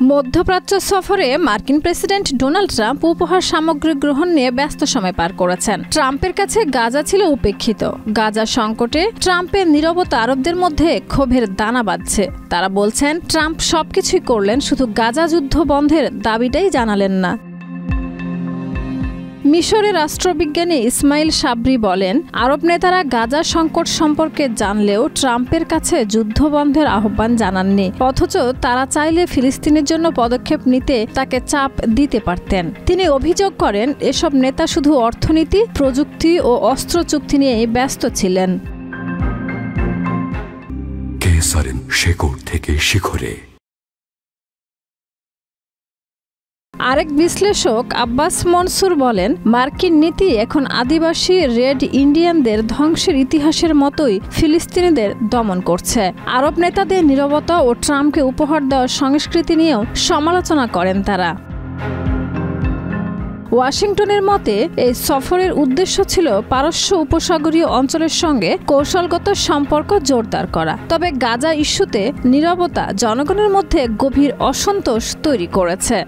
মধ্যপ্রাচ্য সফরে মার্কিন প্রেসিডেন্ট ডোনাল্ড ট্রাম্প উপহার সামগ্রী গ্রহণ নিয়ে ব্যস্ত সময় পার করেছেন। ট্রাম্পের কাছে গাজা ছিল উপেক্ষিত। গাজা সংকটে ট্রাম্পের নীরবতা আরবদের মধ্যে ক্ষোভের দানা বাঁধছে। তারা বলছেন, ট্রাম্প সবকিছুই করলেন, শুধু গাজা যুদ্ধ বন্ধের দাবিটাই জানালেন না। মিশরের রাষ্ট্রবিজ্ঞানী ইসমাইল সাবরি বলেন, আরব নেতারা গাজা সংকট সম্পর্কে জানলেও ট্রাম্পের কাছে যুদ্ধ বন্ধের আহ্বান জানাননি। অথচ তারা চাইলে ফিলিস্তিনের জন্য পদক্ষেপ নিতে তাকে চাপ দিতে পারতেন। তিনি অভিযোগ করেন, এসব নেতা শুধু অর্থনীতি, প্রযুক্তি ও অস্ত্র চুক্তি নিয়েই ব্যস্ত ছিলেন। শেকড় থেকে শিখরে। আরেক বিশ্লেষক আব্বাস মনসুর বলেন, মার্কিন নীতি এখন আদিবাসী রেড ইন্ডিয়ানদের ধ্বংসের ইতিহাসের মতোই ফিলিস্তিনিদের দমন করছে। আরব নেতাদের নীরবতা ও ট্রাম্পকে উপহার দেওয়ার সংস্কৃতি নিয়েও সমালোচনা করেন তারা। ওয়াশিংটনের মতে এই সফরের উদ্দেশ্য ছিল পারস্য উপসাগরীয় অঞ্চলের সঙ্গে কৌশলগত সম্পর্ক জোরদার করা। তবে গাজা ইস্যুতে নীরবতা জনগণের মধ্যে গভীর অসন্তোষ তৈরি করেছে।